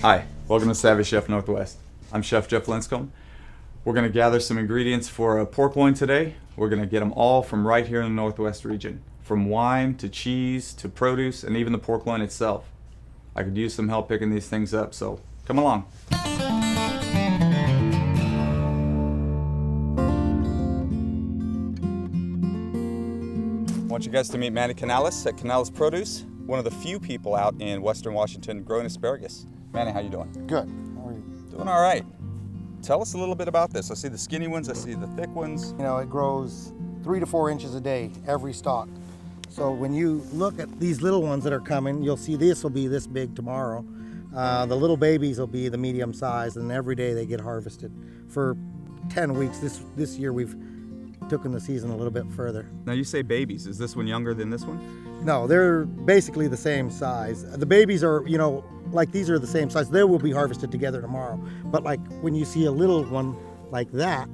Hi, welcome to Savvy Chef Northwest. I'm Chef Jeff Linscomb. We're going to gather some ingredients for a pork loin today. We're going to get them all from right here in the Northwest region, from wine to cheese to produce and even the pork loin itself. I could use some help picking these things up, so come along. I want you guys to meet Manny Canales at Canales Produce, one of the few people out in Western Washington growing asparagus. Manny, how you doing? Good. How are you? Doing all right. Tell us a little bit about this. I see the skinny ones, I see the thick ones. You know, it grows 3 to 4 inches a day, every stalk. So when you look at these little ones that are coming, you'll see this will be this big tomorrow. The little babies will be the medium size, and every day they get harvested. For 10 weeks, this year we've taken the season a little bit further. Now you say babies. Is this one younger than this one? No, they're basically the same size. The babies are, you know, like these are the same size. They will be harvested together tomorrow. But like when you see a little one like that,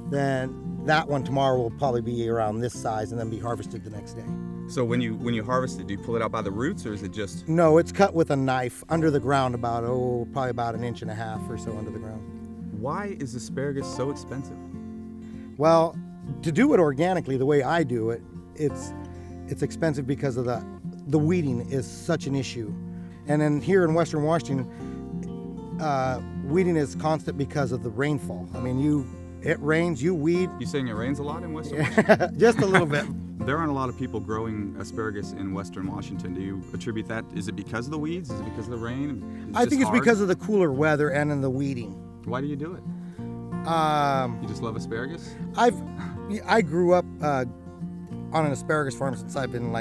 then that one tomorrow will probably be around this size and then be harvested the next day. So when you harvest it, do you pull it out by the roots, or is it just? No, it's cut with a knife under the ground about, probably about 1.5 inches or so under the ground. Why is asparagus so expensive?'t to do it organically the way I do it, it's expensive because of the weeding is such an issue. And then here in Western Washington, weeding is constant because of the rainfall. I mean, it rains, you weed. You saying it rains a lot in Western Washington? Just a little bit. There aren't a lot of people growing asparagus in Western Washington. Do you attribute that? Is it because of the weeds? Is it because of the rain? I think it's because of the cooler weather and in the weeding. Why do you do it? You just love asparagus? I grew up on an asparagus farm since I've been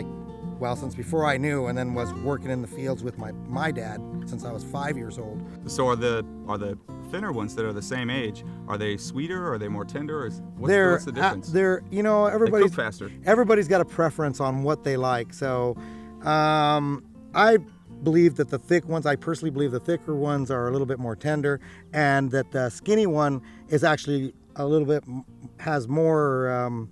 since before I knew, and then was working in the fields with my dad since I was 5 years old. So are the thinner ones that are the same age, are they sweeter, or are they more tender, or what's the difference? Everybody's they cook faster. Everybody's got a preference on what they like. So I believe that the thick ones, I personally believe the thicker ones are a little bit more tender, and that the skinny one is actually a little bit, has more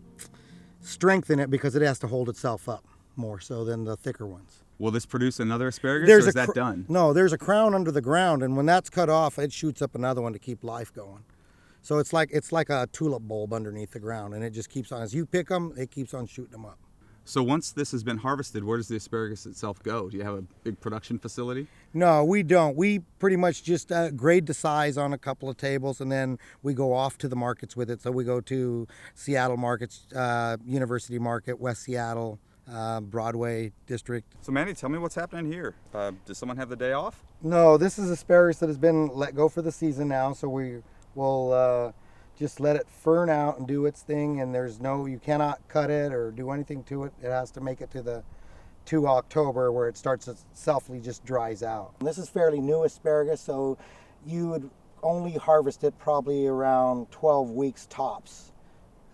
strength in it because it has to hold itself up more so than the thicker ones. Will this produce another asparagus, or is that done? No, there's a crown under the ground, and when that's cut off, it shoots up another one to keep life going. So it's like a tulip bulb underneath the ground, and it just keeps on. As you pick them, it keeps on shooting them up. So once this has been harvested, where does the asparagus itself go? Do you have a big production facility? No, we don't. We pretty much just grade the size on a couple of tables, and then we go off to the markets with it. So we go to Seattle markets, University Market, West Seattle, Broadway District. So Manny, tell me what's happening here. Does someone have the day off? No, this is asparagus that has been let go for the season now, so we will just let it fern out and do its thing, and you cannot cut it or do anything to it. It has to make it to October, where it starts to just dries out. And this is fairly new asparagus, so you would only harvest it probably around 12 weeks tops.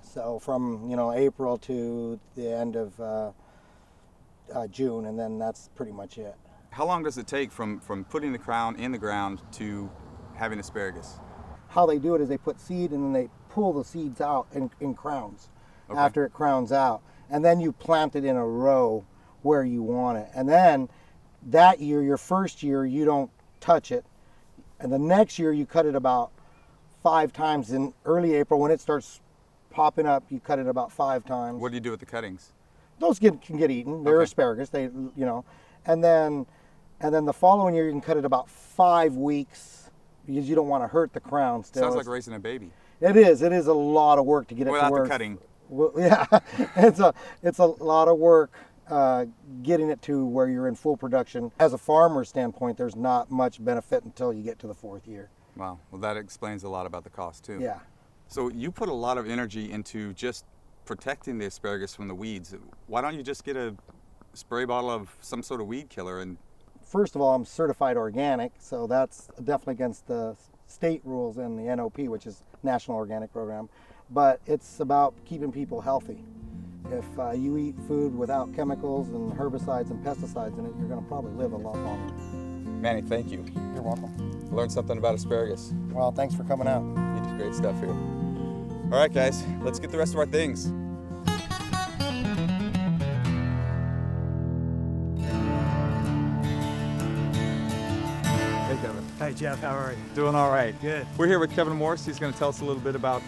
So from April to the end of June, and then that's pretty much it. How long does it take from putting the crown in the ground to having asparagus? How they do it is they put seed, and then they pull the seeds out in crowns. Okay. After it crowns out, and then you plant it in a row where you want it. And then that year, your first year, you don't touch it, and the next year you cut it about 5 times. In early April, when it starts popping up, you cut it about 5 times. What do you do with the cuttings? Those can get eaten. They're asparagus. And then the following year you can cut it about 5 weeks, because you don't want to hurt the crown still. Sounds like raising a baby. It is. It is a lot of work to get it to work. Without the cutting. Well, yeah, it's a lot of work getting it to where you're in full production. As a farmer standpoint, there's not much benefit until you get to the 4th year. Wow. Well, that explains a lot about the cost too. Yeah. So you put a lot of energy into just protecting the asparagus from the weeds. Why don't you just get a spray bottle of some sort of weed killer? And first of all, I'm certified organic, so that's definitely against the state rules and the NOP, which is National Organic Program. But it's about keeping people healthy. If you eat food without chemicals and herbicides and pesticides in it, you're going to probably live a lot longer. Manny, thank you. You're welcome. Learned something about asparagus. Well, thanks for coming out. You do great stuff here. All right, guys, let's get the rest of our things. Hey, Kevin. Hi, Jeff. How are you? Doing all right. Good. We're here with Kevin Morse. He's going to tell us a little bit about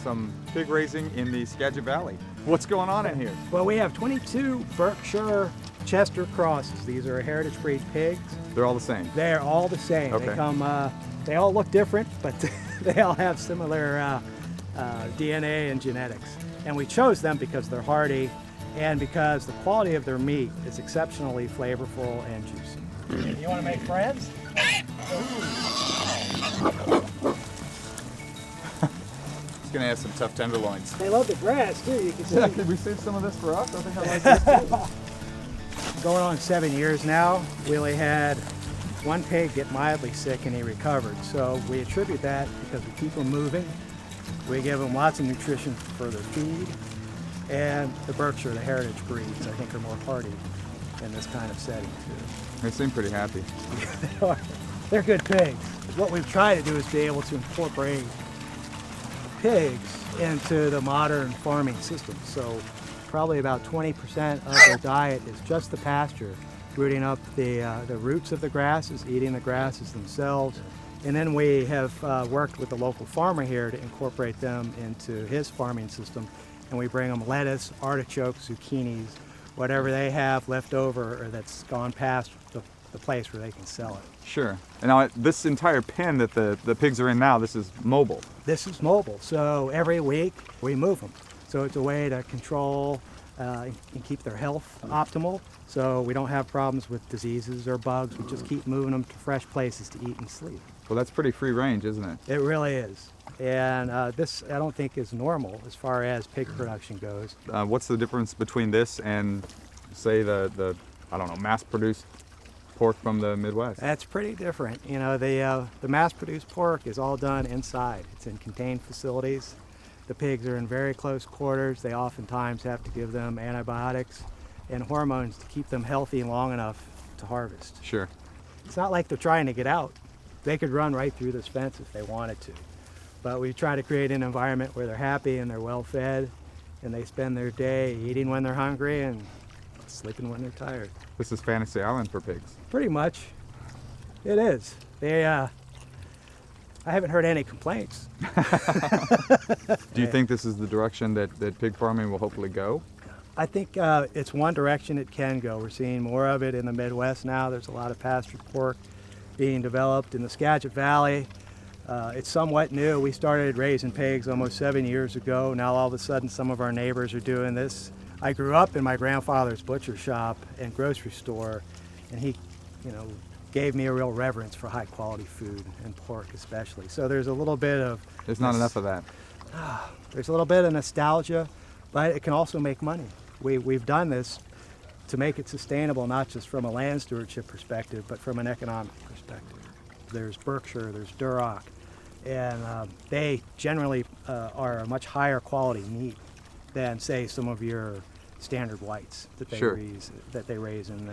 some pig raising in the Skagit Valley. What's going on in here? Well, we have 22 Berkshire Chester crosses. These are heritage breed pigs. They're all the same. They're all the same. Okay. They come. They all look different, but they all have similar DNA and genetics. And we chose them because they're hardy, and because the quality of their meat is exceptionally flavorful and juicy. You want to make friends? He's going to have some tough tenderloins. They love the grass too. You can see. Yeah, could we save some of this for us? I think I like this too. Going on 7 years now, we only had one pig get mildly sick and he recovered. So we attribute that because we keep them moving. We give them lots of nutrition for their feed. And the Berkshire, the heritage breeds, I think are more hardy in this kind of setting too. They seem pretty happy. They are. They're good pigs. What we've tried to do is be able to incorporate pigs into the modern farming system. So probably about 20% of their diet is just the pasture, rooting up the roots of the grasses, eating the grasses themselves. And then we have worked with the local farmer here to incorporate them into his farming system. And we bring them lettuce, artichokes, zucchinis, whatever they have left over or that's gone past the place where they can sell it. Sure. And now this entire pen that the pigs are in now, this is mobile. This is mobile, so every week we move them. So it's a way to control and keep their health optimal, so we don't have problems with diseases or bugs. We just keep moving them to fresh places to eat and sleep. Well, that's pretty free range, isn't it? It really is. And this, I don't think, is normal as far as pig production goes. What's the difference between this and, say, the I don't know, mass-produced pork from the Midwest? That's pretty different. You know, the mass-produced pork is all done inside. It's in contained facilities. The pigs are in very close quarters. They oftentimes have to give them antibiotics and hormones to keep them healthy long enough to harvest. Sure. It's not like they're trying to get out. They could run right through this fence if they wanted to. But we try to create an environment where they're happy and they're well fed and they spend their day eating when they're hungry and sleeping when they're tired. This is Fantasy Island for pigs. Pretty much. It is. They, I haven't heard any complaints. Do you think this is the direction that pig farming will hopefully go? I think it's one direction it can go. We're seeing more of it in the Midwest now. There's a lot of pastured pork being developed in the Skagit Valley. It's somewhat new. We started raising pigs almost 7 years ago. Now all of a sudden some of our neighbors are doing this. I grew up in my grandfather's butcher shop and grocery store, and he, gave me a real reverence for high quality food and pork especially. So there's a little bit of... There's not enough of that. There's a little bit of nostalgia, but it can also make money. We've done this to make it sustainable, not just from a land stewardship perspective, but from an economic perspective. There's Berkshire, there's Duroc, and they generally are a much higher quality meat than, say, some of your standard whites that they Sure. raise in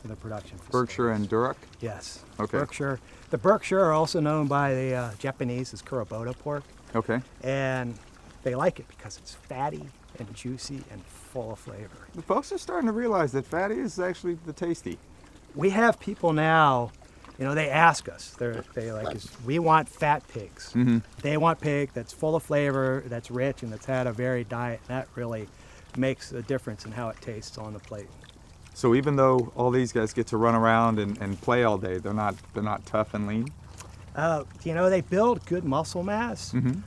the production facilities. Berkshire and Duroc? Yes. Okay. Berkshire. The Berkshire are also known by the Japanese as Kurobuta pork, Okay. and they like it because it's fatty and juicy and full of flavor. The folks are starting to realize that fatty is actually the tasty. We have people now, they ask us. They like, we want fat pigs. Mm-hmm. They want pig that's full of flavor, that's rich, and that's had a varied diet. And that really makes a difference in how it tastes on the plate. So even though all these guys get to run around and play all day, they're not tough and lean? They build good muscle mass, Mm-hmm.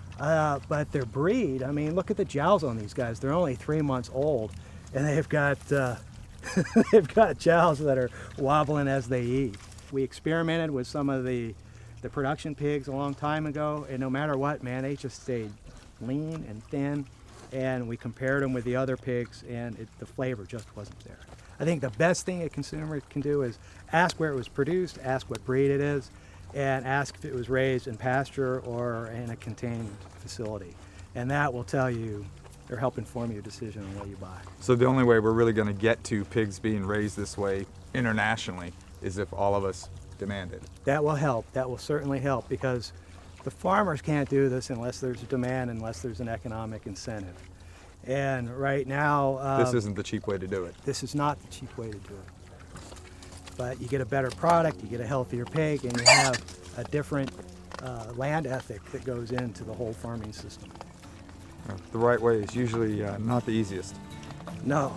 but their breed, look at the jowls on these guys. They're only 3 months old, and they've got they've got jowls that are wobbling as they eat. We experimented with some of the production pigs a long time ago, and no matter what, man, they just stayed lean and thin, and we compared them with the other pigs, and the flavor just wasn't there. I think the best thing a consumer can do is ask where it was produced, ask what breed it is, and ask if it was raised in pasture or in a contained facility. And that will tell you, or help inform your decision on what you buy. So the only way we're really going to get to pigs being raised this way internationally is if all of us demand it. That will help. That will certainly help, because the farmers can't do this unless there's a demand, unless there's an economic incentive. And right now... this isn't the cheap way to do it. This is not the cheap way to do it. But you get a better product, you get a healthier pig, and you have a different land ethic that goes into the whole farming system. The right way is usually not the easiest. No,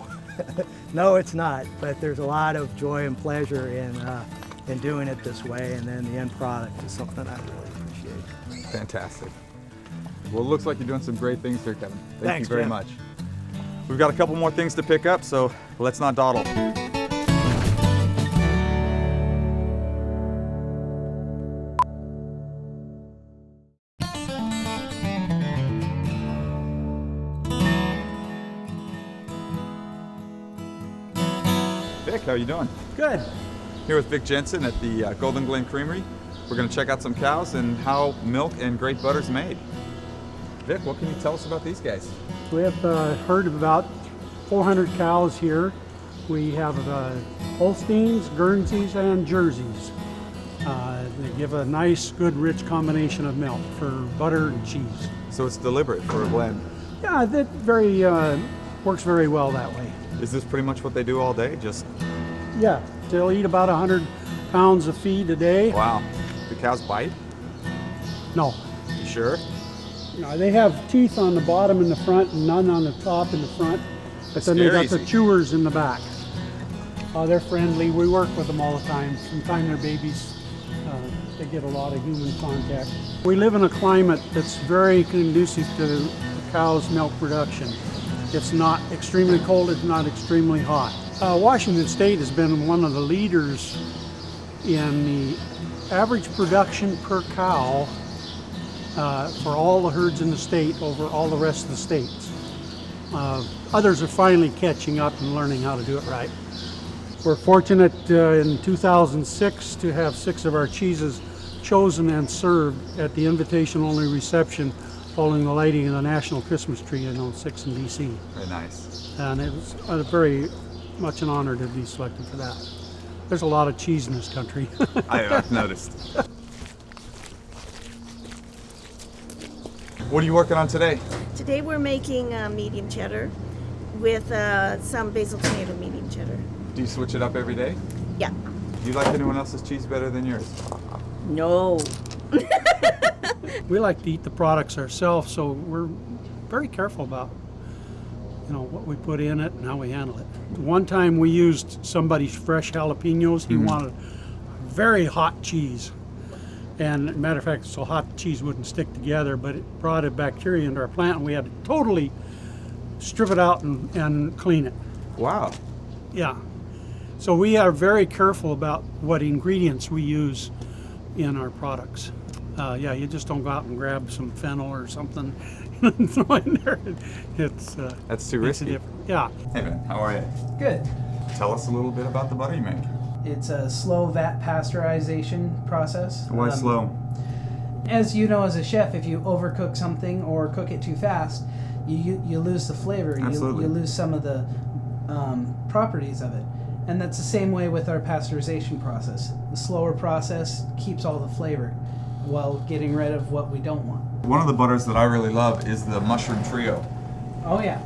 no, it's not. But there's a lot of joy and pleasure in doing it this way, and then the end product is something I really appreciate. Fantastic. Well, it looks like you're doing some great things here, Kevin. Thank Thanks, you very Jeff. much. We've got a couple more things to pick up, so let's not dawdle. Vic, how you doing? Good. Here with Vic Jensen at the Golden Glen Creamery. We're going to check out some cows and how milk and great butter is made. Vic, what can you tell us about these guys? We have a herd of about 400 cows here. We have Holsteins, Guernseys, and Jerseys. They give a nice, good, rich combination of milk for butter and cheese. So it's deliberate for a blend. Yeah, that works very well that way. Is this pretty much what they do all day? Just, Yeah, they'll eat about 100 pounds of feed a day. wow. The cows bite? No, You sure? no, they have teeth on the bottom and the front and none on the top and the front. But then they got the Scary. chewers in the back. They're friendly. We work with them all the time. From the time they're babies, they get a lot of human contact. We live in a climate that's very conducive to the cow's milk production. It's not extremely cold, it's not extremely hot. Washington State has been one of the leaders in the average production per cow for all the herds in the state over all the rest of the states. Others are finally catching up and learning how to do it right. We're fortunate in 2006 to have 6 of our cheeses chosen and served at the invitation-only reception following the lighting of the National Christmas Tree in 06 in DC. Very nice. And it was very much an honor to be selected for that. There's a lot of cheese in this country. I've noticed. What are you working on today? Today we're making medium cheddar with some basil tomato medium cheddar. Do you switch it up every day? Yeah. Do you like anyone else's cheese better than yours? No. We like to eat the products ourselves, so we're very careful about what we put in it and how we handle it. One time we used somebody's fresh jalapenos. He wanted very hot cheese. And matter of fact, so hot the cheese wouldn't stick together, but it brought a bacteria into our plant and we had to totally strip it out and clean it. Wow. Yeah. So we are very careful about what ingredients we use in our products. You just don't go out and grab some fennel or something and throw in there. That's too Makes a risky. difference. Yeah. Hey Ben, how are you? Good. Tell us a little bit about the butter you make. It's a slow vat pasteurization process. Why slow? As you know, as a chef, if you overcook something or cook it too fast, you lose the flavor. Absolutely. You lose some of the properties of it. And that's the same way with our pasteurization process. The slower process keeps all the flavor while getting rid of what we don't want. One of the butters that I really love is the mushroom trio. Oh yeah.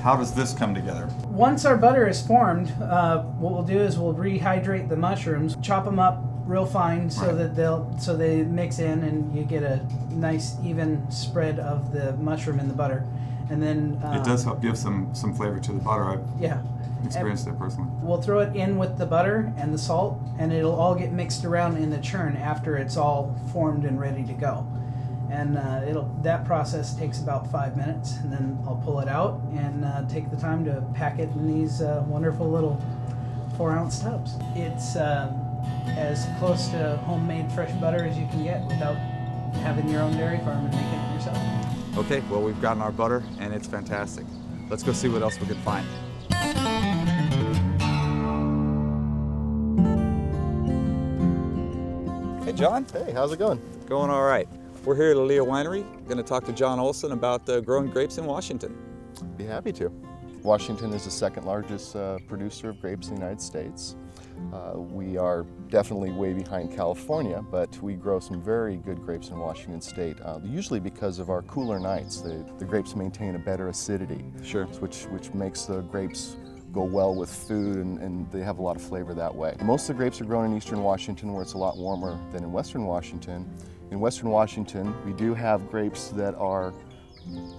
How does this come together? Once our butter is formed, what we'll do is we'll rehydrate the mushrooms, chop them up real fine so Right. that they mix in and you get a nice even spread of the mushroom in the butter. And then It does help give some flavor to the butter. I've yeah. experienced it personally. We'll throw it in with the butter and the salt, and it'll all get mixed around in the churn after it's all formed and ready to go. And that process takes about 5 minutes, and then I'll pull it out and take the time to pack it in these wonderful little 4-ounce tubs. It's as close to homemade fresh butter as you can get without having your own dairy farm and making it yourself. Okay, well we've gotten our butter and it's fantastic. Let's go see what else we can find. Hey John. Hey, how's it going? Going all right. We're here at Aaliyah Winery. Going to talk to John Olson about growing grapes in Washington. Be happy to. Washington is the second largest producer of grapes in the United States. We are definitely way behind California, but we grow some very good grapes in Washington State, usually because of our cooler nights. The grapes maintain a better acidity, Sure. which makes the grapes go well with food, and they have a lot of flavor that way. Most of the grapes are grown in eastern Washington, where it's a lot warmer than in western Washington. In western Washington, we do have grapes that are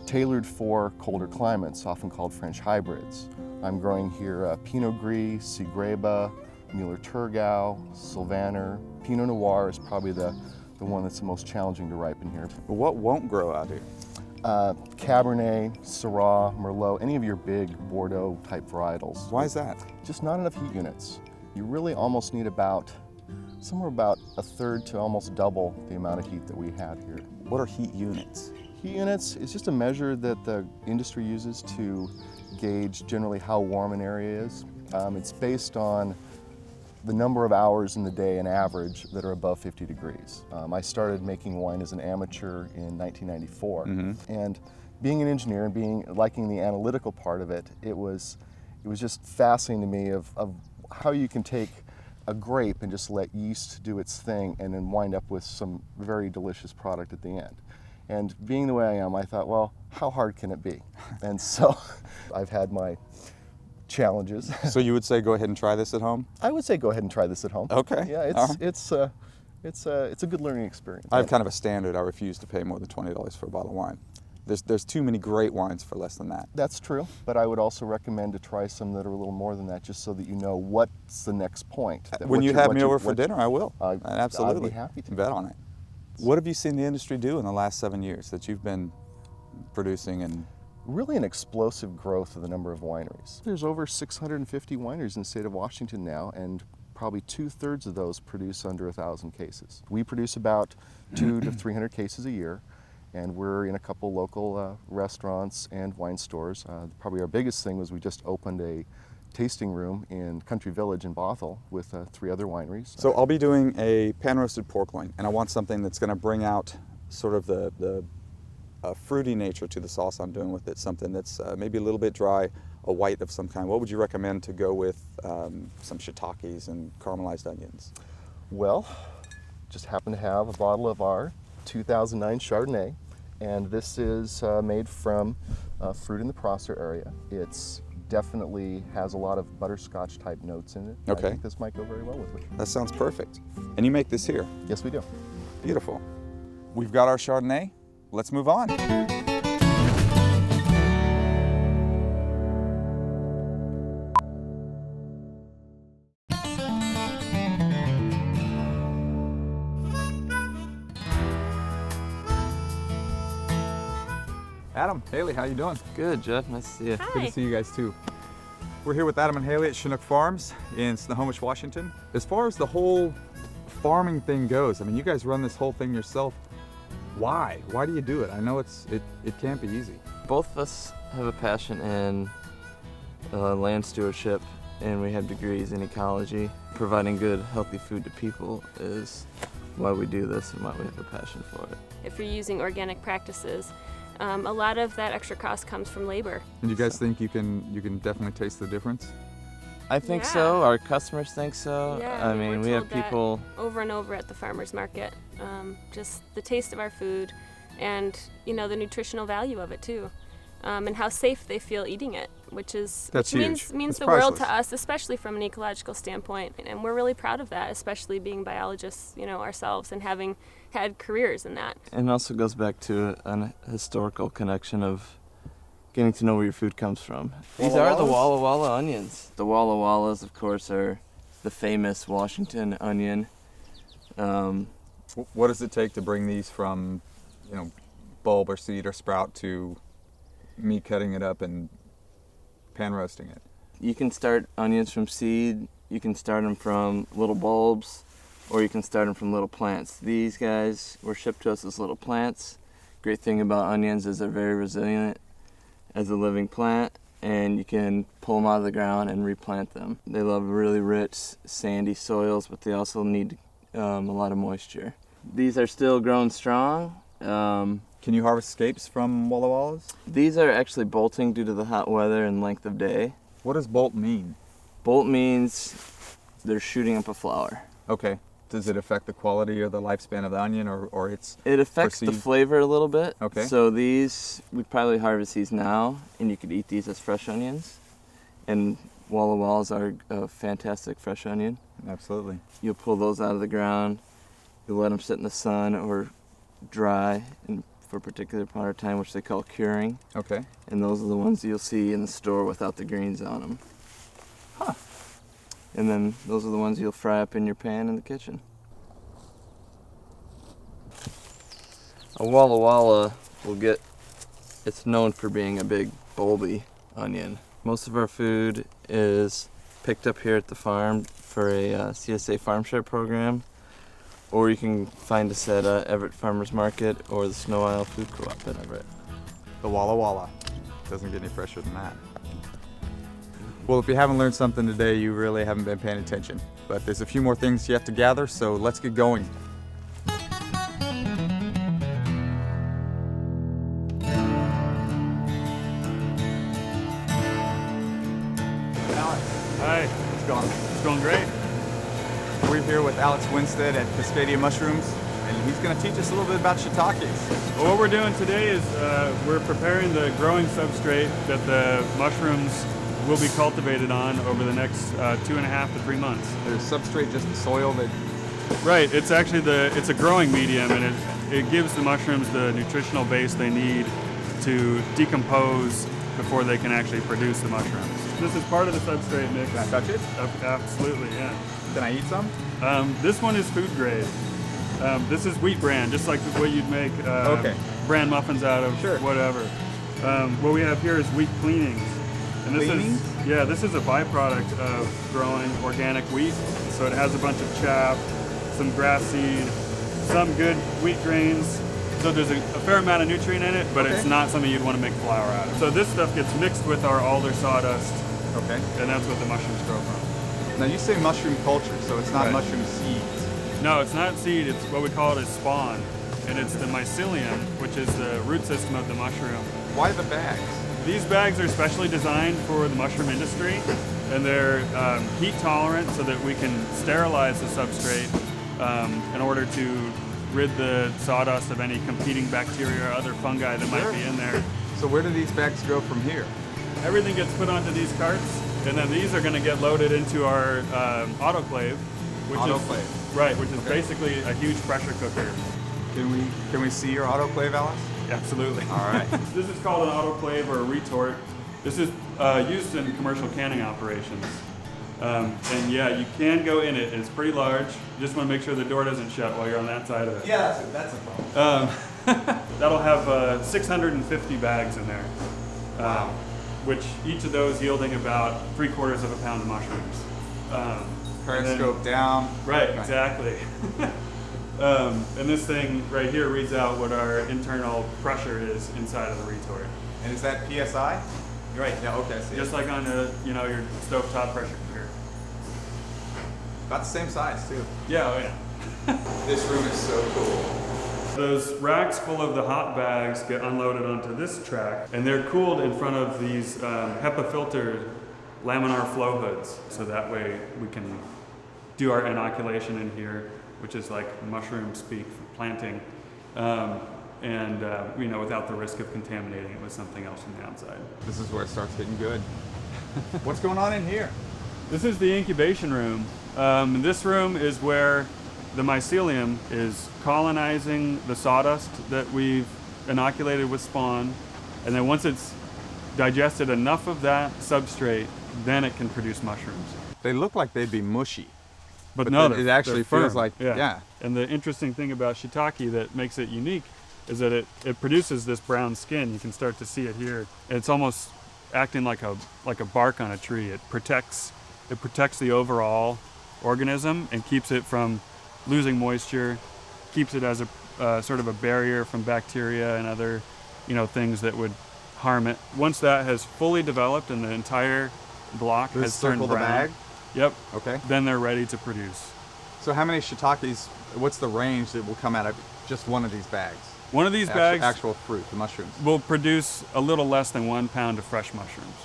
tailored for colder climates, often called French hybrids. I'm growing here Pinot Gris, Segreba, Mueller-Thurgau, Sylvaner. Pinot Noir is probably the one that's the most challenging to ripen here. But what won't grow out here? Cabernet, Syrah, Merlot, any of your big Bordeaux type varietals. Why is that? Just not enough heat units. You really almost need somewhere about a third to almost double the amount of heat that we had here. What are heat units? Heat units is just a measure that the industry uses to gauge generally how warm an area is. It's based on the number of hours in the day, an average, that are above 50 degrees. I started making wine as an amateur in 1994, and being an engineer and liking the analytical part of it, it was just fascinating to me of how you can take a grape and just let yeast do its thing and then wind up with some very delicious product at the end. And being the way I am, I thought, well, how hard can it be? And so I've had my challenges. So you would say go ahead and try this at home? I would say go ahead and try this at home. Okay. Yeah, it's a good learning experience. I have kind of a standard. I refuse to pay more than $20 for a bottle of wine. There's too many great wines for less than that. That's true, but I would also recommend to try some that are a little more than that, just so that you know what's the next point. When you have me over for dinner, I will. Absolutely. I'd be happy to. Bet on it. What have you seen the industry do in the last 7 years that you've been producing? And really an explosive growth of the number of wineries. There's over 650 wineries in the state of Washington now, and probably 2/3 of those produce under 1,000 cases. We produce about 200 to 300 cases a year, and we're in a couple local restaurants and wine stores. Probably our biggest thing was we just opened a tasting room in Country Village in Bothell with 3 other wineries. so I'll be doing a pan-roasted pork loin, and I want something that's going to bring out sort of the fruity nature to the sauce I'm doing with it, something that's maybe a little bit dry, a white of some kind. What would you recommend to go with some shiitakes and caramelized onions? Well, just happen to have a bottle of our 2009 Chardonnay, and this is made from fruit in the Prosser area. It's definitely has a lot of butterscotch type notes in it. Okay. I think this might go very well with it. That sounds perfect. And you make this here? Yes, we do. Beautiful. We've got our Chardonnay. Let's move on. Adam, Haley, how you doing? Good, Jeff. Nice to see you. Good to see you guys too. We're here with Adam and Haley at Chinook Farms in Snohomish, Washington. As far as the whole farming thing goes, I mean, you guys run this whole thing yourself. Why? Why do you do it? I know it can't be easy. Both of us have a passion in land stewardship, and we have degrees in ecology. Providing good, healthy food to people is why we do this and why we have a passion for it. If you're using organic practices, a lot of that extra cost comes from labor. And you guys think you can definitely taste the difference? I think Yeah. so. Our customers think so. Yeah, I mean, we're we have told that people. over and over at the farmers market. Just the taste of our food, and the nutritional value of it too, and how safe they feel eating it, which That's means huge. That's the world to priceless. us, especially from an ecological standpoint. And we're really proud of that, especially being biologists, ourselves, and having had careers in that. And it also goes back to an historical connection of getting to know where your food comes from. These are the Walla Walla onions. The Walla Wallas, of course, are the famous Washington onion. What does it take to bring these from, bulb or seed or sprout to me cutting it up and pan roasting it? You can start onions from seed, you can start them from little bulbs, or you can start them from little plants. These guys were shipped to us as little plants. Great thing about onions is they're very resilient as a living plant, and you can pull them out of the ground and replant them. They love really rich, sandy soils, but they also need a lot of moisture. These are still growing strong. Can you harvest scapes from Walla Wallas? These are actually bolting due to the hot weather and length of day. What does bolt mean? Bolt means they're shooting up a flower. Okay. Does it affect the quality or the lifespan of the onion, or it's It affects the perceived? flavor a little bit. Okay. So these, we'd probably harvest these now, and you could eat these as fresh onions. And Walla Walls are a fantastic fresh onion. Absolutely. You'll pull those out of the ground. You'll let them sit in the sun or dry for a particular part of time, which they call curing. Okay. And those are the ones you'll see in the store without the greens on them. Huh. And then those are the ones you'll fry up in your pan in the kitchen. A Walla Walla it's known for being a big bulby onion. Most of our food is picked up here at the farm for a CSA farm share program, or you can find us at Everett Farmers Market or the Snow Isle Food Co-op in Everett. The Walla Walla. Doesn't get any fresher than that. Well, if you haven't learned something today, you really haven't been paying attention. But there's a few more things you have to gather, so let's get going. Hi. It's going. It's going great. We're here with Alex Winstead at Cascadia Mushrooms, and he's going to teach us a little bit about shiitakes. Well, what we're doing today is we're preparing the growing substrate that the mushrooms will be cultivated on over the next 2.5 to 3 months. There's substrate, just the soil that... Right. It's actually it's a growing medium, and it gives the mushrooms the nutritional base they need to decompose before they can actually produce the mushrooms. This is part of the substrate mix. Can I touch it? Absolutely, yeah. Can I eat some? This one is food grade. This is wheat bran, just like what you'd make bran muffins out of, Sure. whatever. What we have here is wheat cleanings. And this is a byproduct of growing organic wheat. So it has a bunch of chaff, some grass seed, some good wheat grains. So there's a fair amount of nutrient in it, but it's not something you'd want to make flour out of. So this stuff gets mixed with our alder sawdust, and that's what the mushrooms grow from. Now you say mushroom culture, so it's not mushroom seeds. No, it's not seed, it's what we call it is spawn. And it's the mycelium, which is the root system of the mushroom. Why the bags? These bags are specially designed for the mushroom industry, and they're heat tolerant so that we can sterilize the substrate in order to rid the sawdust of any competing bacteria or other fungi that might be in there. So where do these bags go from here? Everything gets put onto these carts, and then these are going to get loaded into our autoclave, which is basically a huge pressure cooker. Can we see your autoclave, Alice? Absolutely. All right. This is called an autoclave or a retort. This is used in commercial canning operations. And yeah, you can go in it. It's pretty large. You just want to make sure the door doesn't shut while you're on that side of it. Yeah, that's a problem. That'll have 650 bags in there. Which each of those yielding about 3/4 of a pound of mushrooms. Periscope down. Right, exactly. And this thing right here reads out what our internal pressure is inside of the retort. And is that PSI? Right. Yeah, okay, I see. Just like on your stovetop pressure cooker. About the same size, too. Yeah, oh yeah. This room is so cool. Those racks full of the hot bags get unloaded onto this track, and they're cooled in front of these HEPA filtered laminar flow hoods. So that way we can do our inoculation in here, which is like mushroom speak for planting, without the risk of contaminating it with something else from the outside. This is where it starts getting good. What's going on in here? This is the incubation room. This room is where the mycelium is colonizing the sawdust that we've inoculated with spawn, and then once it's digested enough of that substrate, then it can produce mushrooms. They look like they'd be mushy. But no, it actually feels like, yeah. And the interesting thing about shiitake that makes it unique is that it produces this brown skin. You can start to see it here. It's almost acting like a bark on a tree. It protects the overall organism and keeps it from losing moisture, keeps it as a sort of a barrier from bacteria and other things that would harm it. Once that has fully developed and the entire block has turned brown, the bag? Yep. Okay. Then they're ready to produce. So how many shiitakes, what's the range that will come out of just one of these bags? One of these bags, actual fruit, the mushrooms, will produce a little less than 1 pound of fresh mushrooms.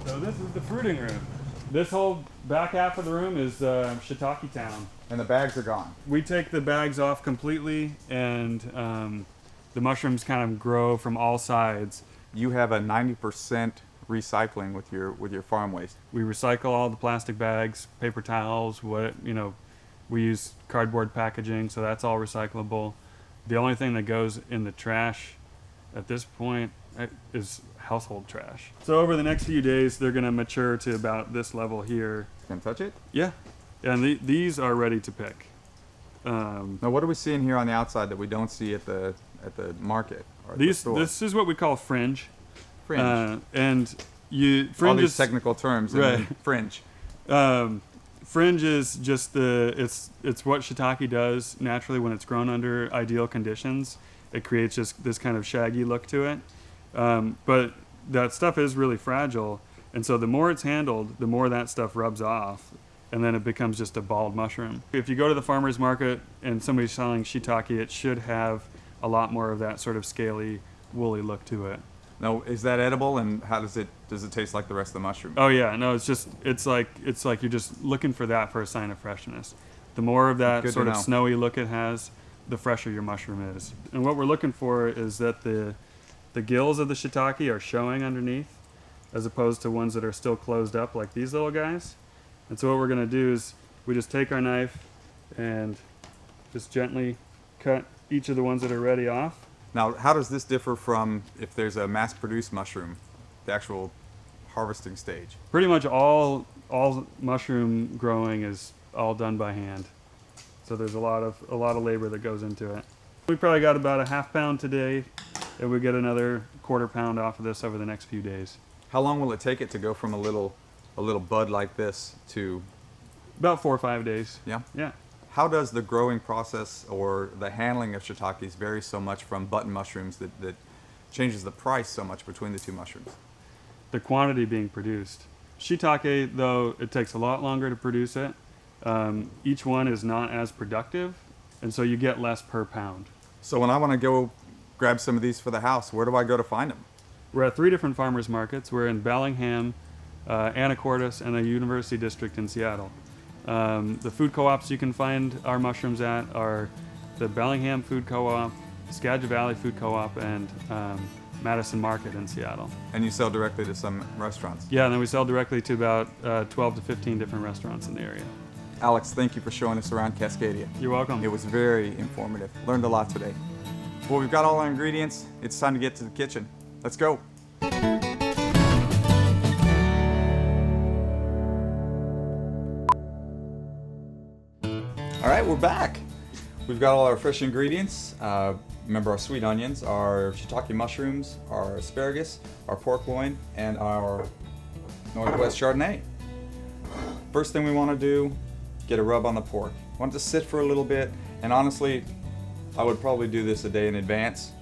So this is the fruiting room. This whole back half of the room is shiitake town. And the bags are gone. We take the bags off completely, and the mushrooms kind of grow from all sides. You have a 90% recycling with your farm waste? We recycle all the plastic bags, paper towels, we use cardboard packaging, so that's all recyclable. The only thing that goes in the trash at this point is household trash. So over the next few days, they're gonna mature to about this level here. Can I touch it? Yeah, and these are ready to pick. Now, what are we seeing here on the outside that we don't see at the market or at the This store? is what we call fringe. Fringe. And All fringe these is technical terms. right. And then fringe. Fringe is just it's what shiitake does naturally when it's grown under ideal conditions. It creates just this kind of shaggy look to it. But that stuff is really fragile, and so the more it's handled, the more that stuff rubs off, and then it becomes just a bald mushroom. If you go to the farmer's market and somebody's selling shiitake, it should have a lot more of that sort of scaly, woolly look to it. Now, is that edible, and how does it taste like the rest of the mushroom? Oh yeah, no, it's like you're just looking for that for a sign of freshness. The more of that Good to sort of know. snowy look it has, the fresher your mushroom is. And what we're looking for is that the gills of the shiitake are showing underneath, as opposed to ones that are still closed up like these little guys. And so what we're gonna do is we just take our knife and just gently cut each of the ones that are ready off. Now, how does this differ from if there's a mass-produced mushroom, the actual harvesting stage? Pretty much all mushroom growing is all done by hand. So there's a lot of labor that goes into it. We probably got about a half pound today, and we get another quarter pound off of this over the next few days. How long will it take it to go from a little bud like this to? About 4 or 5 days. Yeah. Yeah. How does the growing process or the handling of shiitakes vary so much from button mushrooms that changes the price so much between the two mushrooms? The quantity being produced. Shiitake, though, it takes a lot longer to produce it. Each one is not as productive, and so you get less per pound. So when I want to go grab some of these for the house, where do I go to find them? We're at 3 different farmers markets. We're in Bellingham, Anacortes, and the University District in Seattle. The food co-ops you can find our mushrooms at are the Bellingham Food Co-op, Skagit Valley Food Co-op, and Madison Market in Seattle. And you sell directly to some restaurants? Yeah, and then we sell directly to about 12 to 15 different restaurants in the area. Alex, thank you for showing us around Cascadia. You're welcome. It was very informative. Learned a lot today. Well, we've got all our ingredients. It's time to get to the kitchen. Let's go. All right, we're back. We've got all our fresh ingredients. Remember our sweet onions, our shiitake mushrooms, our asparagus, our pork loin, and our Northwest Chardonnay. First thing we want to do, get a rub on the pork. Want it to sit for a little bit, and honestly, I would probably do this a day in advance,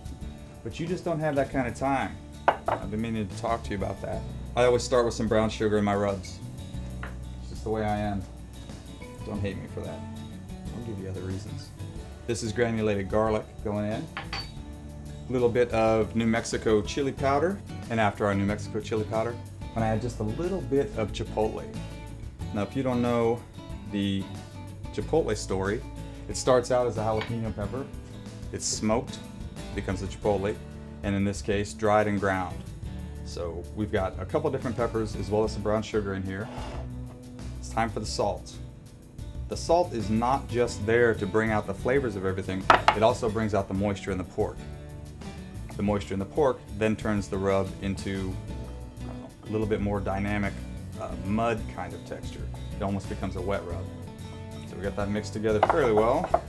but you just don't have that kind of time. I've been meaning to talk to you about that. I always start with some brown sugar in my rubs. It's just the way I am. Don't hate me for that. I'll give you other reasons. This is granulated garlic going in. A little bit of New Mexico chili powder. And after our New Mexico chili powder, I'm gonna add just a little bit of chipotle. Now, if you don't know the chipotle story, it starts out as a jalapeno pepper. It's smoked, becomes a chipotle, and in this case, dried and ground. So we've got a couple different peppers as well as some brown sugar in here. It's time for the salt. The salt is not just there to bring out the flavors of everything, it also brings out the moisture in the pork. The moisture in the pork then turns the rub into a little bit more dynamic mud kind of texture. It almost becomes a wet rub. So we got that mixed together fairly well.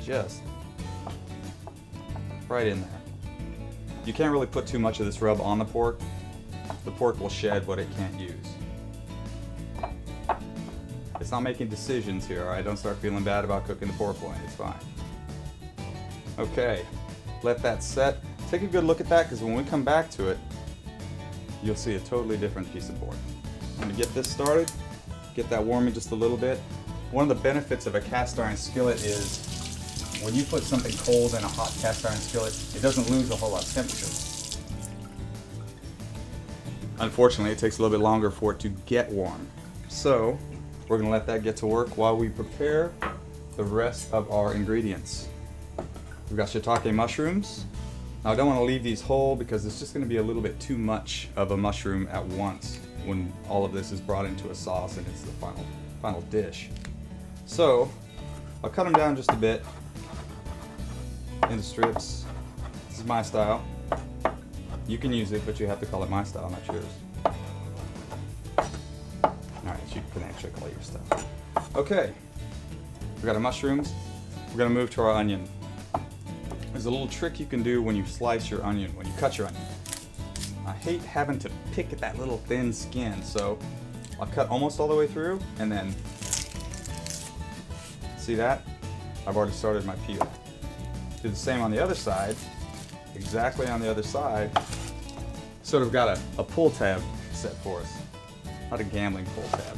Just right in there. You can't really put too much of this rub on the pork. The pork will shed what it can't use. It's not making decisions here, alright? Don't start feeling bad about cooking the pork loin, it's fine. Okay, let that set. Take a good look at that, because when we come back to it, you'll see a totally different piece of pork. I'm gonna get this started, get that warming just a little bit. One of the benefits of a cast iron skillet is when you put something cold in a hot cast iron skillet, it doesn't lose a whole lot of temperature. Unfortunately, it takes a little bit longer for it to get warm. So, we're gonna let that get to work while we prepare the rest of our ingredients. We've got shiitake mushrooms, Now I don't want to leave these whole because it's just going to be a little bit too much of a mushroom at once when all of this is brought into a sauce and it's the final dish. So I'll cut them down just a bit into strips. This is my style. You can use it, but you have to call it my style, not yours. Alright, you can actually call it your stuff. Okay, we got our mushrooms. We're going to move to our onion. There's a little trick you can do when you slice your onion, when you cut your onion. I hate having to pick at that little thin skin, so I'll cut almost all the way through, and then, see that? I've already started my peel. Do the same on the other side, exactly on the other side. Sort of got a pull tab set for us, not a gambling pull tab.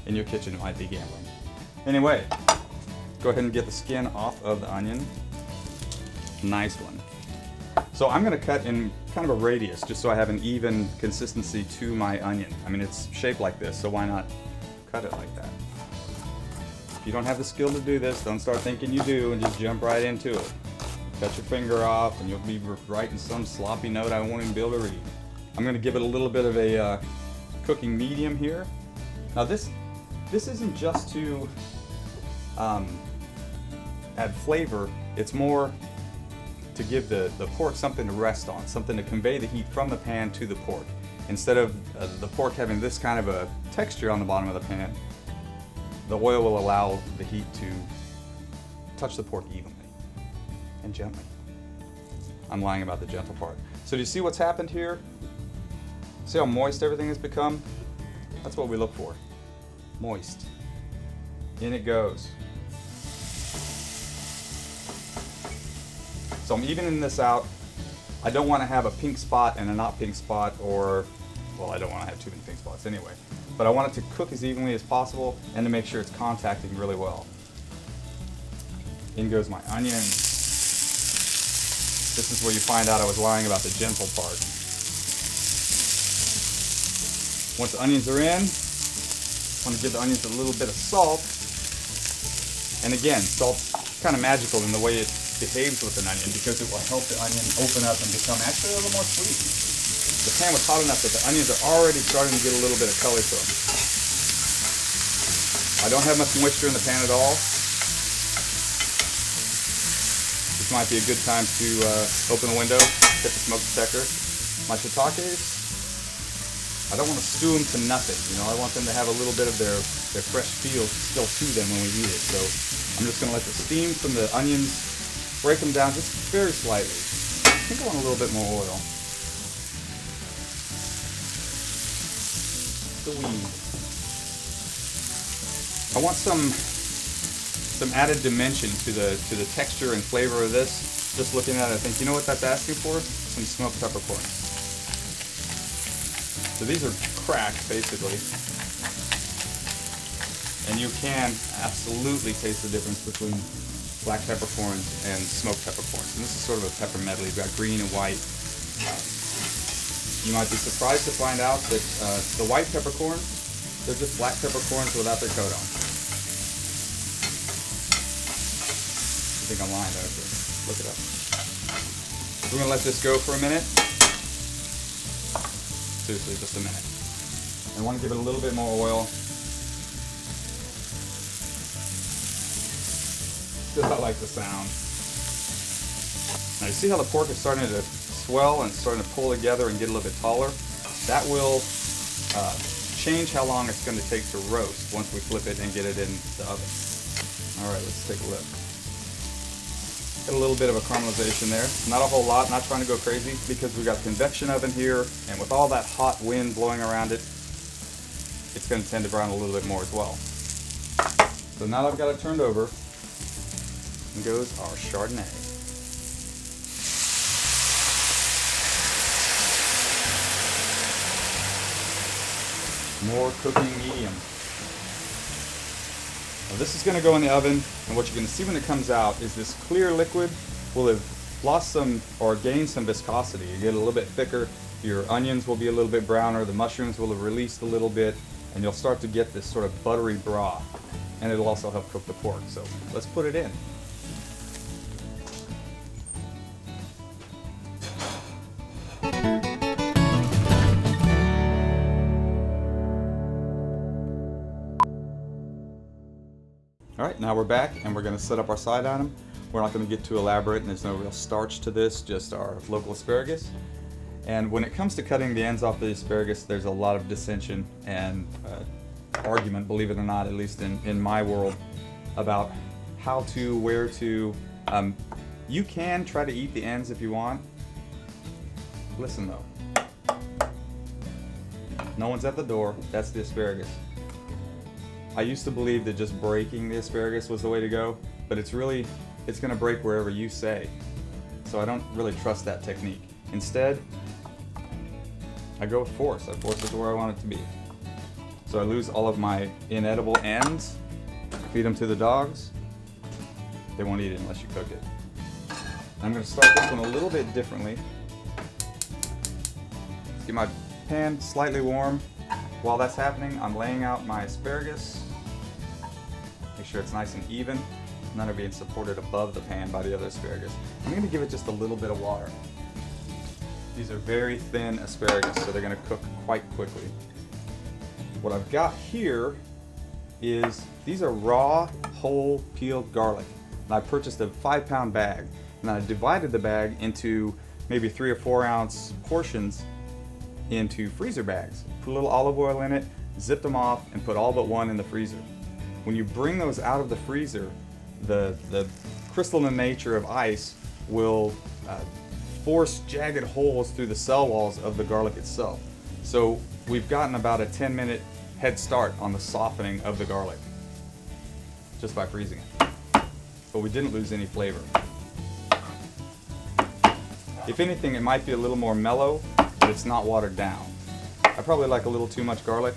In your kitchen it might be gambling. Anyway, go ahead and get the skin off of the onion. Nice one. So I'm going to cut in kind of a radius just so I have an even consistency to my onion. I mean, it's shaped like this, so why not cut it like that? If you don't have the skill to do this, don't start thinking you do and just jump right into it. Cut your finger off and you'll be writing some sloppy note I won't even be able to read. I'm going to give it a little bit of a cooking medium here. Now this isn't just to add flavor, it's more to give the pork something to rest on, something to convey the heat from the pan to the pork. Instead of the pork having this kind of a texture on the bottom of the pan, the oil will allow the heat to touch the pork evenly and gently. I'm lying about the gentle part. So do you see what's happened here? See how moist everything has become? That's what we look for. Moist. In it goes. So I'm evening this out. I don't want to have a pink spot and a not pink spot, or, well, I don't want to have too many pink spots anyway. But I want it to cook as evenly as possible and to make sure it's contacting really well. In goes my onion. This is where you find out I was lying about the gentle part. Once the onions are in, I want to give the onions a little bit of salt. And again, salt's kind of magical in the way it behaves with an onion because it will help the onion open up and become actually a little more sweet. The pan was hot enough that the onions are already starting to get a little bit of color to them. I don't have much moisture in the pan at all. This might be a good time to open the window, hit the smoke detector. My shiitakes, I don't want to stew them to nothing. You know, I want them to have a little bit of their fresh feel still to them when we eat it. So I'm just going to let the steam from the onions break them down just very slightly. I think I want a little bit more oil. The weed. I want some added dimension to the texture and flavor of this. Just looking at it, I think, you know what that's asking for? Some smoked peppercorns. So these are cracked, basically. And you can absolutely taste the difference between black peppercorns and smoked peppercorns. And this is sort of a pepper medley. We've got green and white. You might be surprised to find out that the white peppercorns, they're just black peppercorns without their coat on. I think I'm lying, don't you? Look it up. We're going to let this go for a minute. Seriously, just a minute. I want to give it a little bit more oil. Still, I like the sound. Now you see how the pork is starting to swell and starting to pull together and get a little bit taller? That will change how long it's going to take to roast once we flip it and get it in the oven. Alright, let's take a look. Got a little bit of a caramelization there. Not a whole lot, not trying to go crazy because we've got the convection oven here, and with all that hot wind blowing around it, it's going to tend to brown a little bit more as well. So now that I've got it turned over, and goes our Chardonnay. More cooking medium. Now this is going to go in the oven, and what you're going to see when it comes out is this clear liquid will have lost some or gained some viscosity. You get a little bit thicker, your onions will be a little bit browner, the mushrooms will have released a little bit, and you'll start to get this sort of buttery broth. And it'll also help cook the pork. So let's put it in. right, now we're back and we're gonna set up our side item. We're not gonna get too elaborate and there's no real starch to this, just our local asparagus. And when it comes to cutting the ends off the asparagus, there's a lot of dissension and argument, believe it or not, at least in my world, about how to, where to. You can try to eat the ends if you want. Listen though, no one's at the door, that's the asparagus. I used to believe that just breaking the asparagus was the way to go, but it's gonna break wherever you say. So I don't really trust that technique. Instead, I go with force. I force it to where I want it to be. So I lose all of my inedible ends, feed them to the dogs. They won't eat it unless you cook it. I'm gonna start this one a little bit differently. Get my pan slightly warm. While that's happening, I'm laying out my asparagus. Make sure it's nice and even. None are being supported above the pan by the other asparagus. I'm gonna give it just a little bit of water. These are very thin asparagus, so they're gonna cook quite quickly. What I've got here is, these are raw, whole, peeled garlic. And I purchased a 5-pound bag, and I divided the bag into maybe 3 or 4 ounce portions into freezer bags. Put a little olive oil in it, zipped them off, and put all but one in the freezer. When you bring those out of the freezer, the crystalline nature of ice will force jagged holes through the cell walls of the garlic itself. So we've gotten about a 10-minute head start on the softening of the garlic just by freezing it. But we didn't lose any flavor. If anything, it might be a little more mellow, but it's not watered down. I probably like a little too much garlic.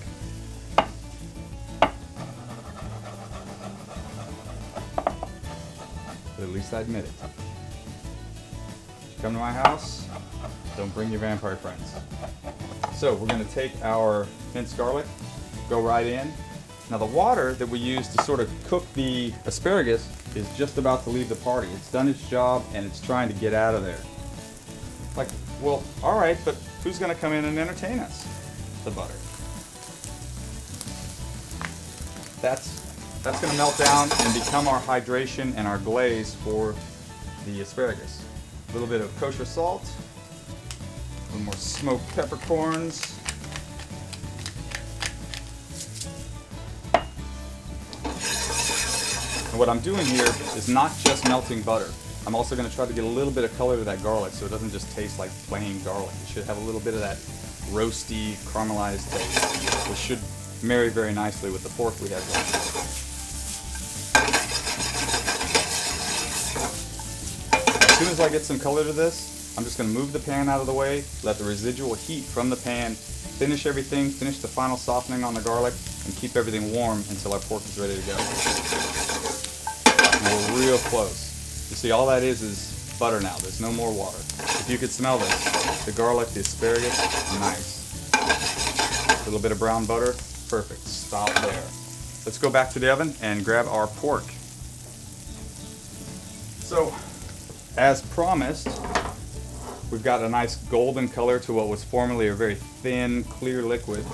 But at least I admit it. If you come to my house, don't bring your vampire friends. So we're gonna take our minced garlic, go right in. Now the water that we use to sort of cook the asparagus is just about to leave the party. It's done its job and it's trying to get out of there. Like, well, all right, but who's gonna come in and entertain us? The butter. That's gonna melt down and become our hydration and our glaze for the asparagus. A little bit of kosher salt, a little more smoked peppercorns. And what I'm doing here is not just melting butter. I'm also going to try to get a little bit of color to that garlic so it doesn't just taste like plain garlic. It should have a little bit of that roasty, caramelized taste, which should marry very nicely with the pork we have going. As soon as I get some color to this, I'm just going to move the pan out of the way, let the residual heat from the pan finish everything, finish the final softening on the garlic, and keep everything warm until our pork is ready to go. And we're real close. You see, all that is butter now. There's no more water. If you could smell this, the garlic, the asparagus, nice. A little bit of brown butter, perfect. Stop there. Let's go back to the oven and grab our pork. So, as promised, we've got a nice golden color to what was formerly a very thin, clear liquid.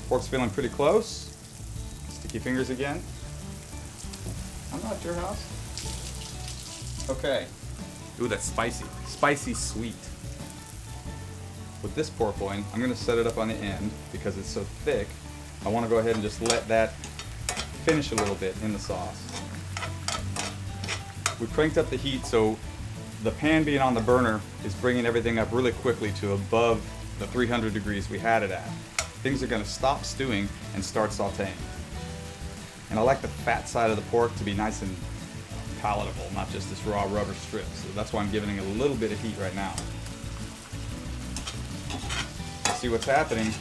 Pork's feeling pretty close. Sticky fingers again. I'm not at your house. Okay. Ooh, that's spicy. Spicy sweet. With this pork loin, I'm going to set it up on the end because it's so thick. I want to go ahead and just let that finish a little bit in the sauce. We cranked up the heat so the pan being on the burner is bringing everything up really quickly to above the 300 degrees we had it at. Things are going to stop stewing and start sauteing. And I like the fat side of the pork to be nice and palatable, not just this raw rubber strip. So that's why I'm giving it a little bit of heat right now. See what's happening.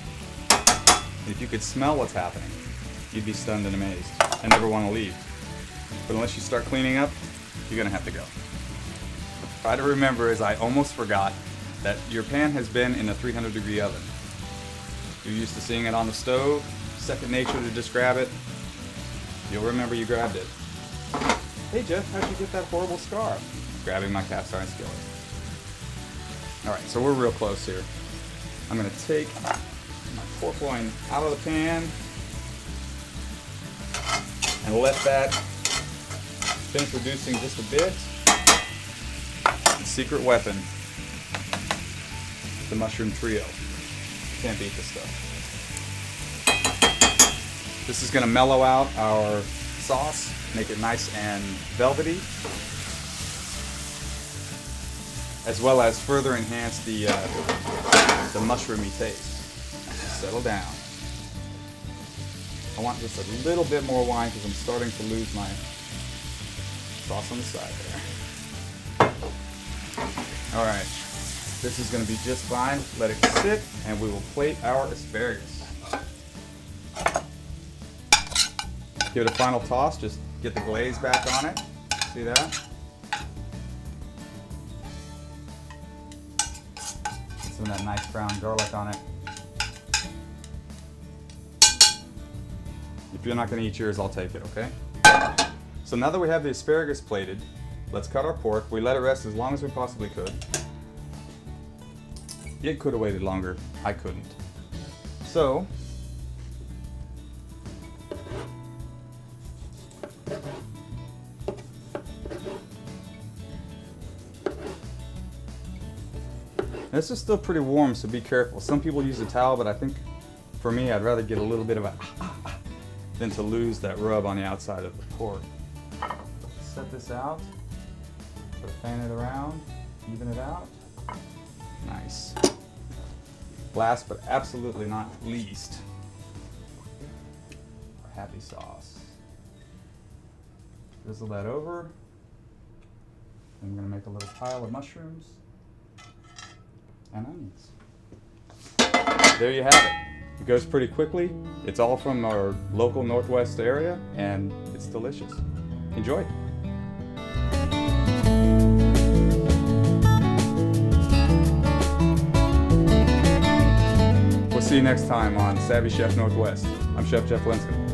If you could smell what's happening, you'd be stunned and amazed and never want to leave. But unless you start cleaning up, you're gonna have to go. Try to remember, as I almost forgot, that your pan has been in a 300 degree oven. You're used to seeing it on the stove, second nature to just grab it. You'll remember you grabbed it. Hey Jeff, how'd you get that horrible scar? Grabbing my cast iron skillet. Alright, so we're real close here. I'm gonna take my pork loin out of the pan. and let that finish reducing just a bit. The secret weapon, the mushroom trio. Can't beat this stuff. This is going to mellow out our sauce, make it nice and velvety, as well as further enhance the mushroomy taste. Settle down. I want just a little bit more wine because I'm starting to lose my sauce on the side there. All right, this is going to be just fine. Let it sit, and we will plate our asparagus. Give it a final toss, just get the glaze back on it. See that? Some of that nice brown garlic on it. If you're not going to eat yours, I'll take it, okay? So now that we have the asparagus plated, let's cut our pork. We let it rest as long as we possibly could. It could have waited longer. I couldn't. So, this is still pretty warm, so be careful. Some people use a towel, but I think for me, I'd rather get a little bit of a than to lose that rub on the outside of the pork. Set this out, sort of fan it around, even it out. Nice. Last but absolutely not least, our happy sauce. Drizzle that over. I'm gonna make a little pile of mushrooms and onions. There you have it. It goes pretty quickly. It's all from our local Northwest area, and it's delicious. Enjoy. We'll see you next time on Savvy Chef Northwest. I'm Chef Jeff Linscomb.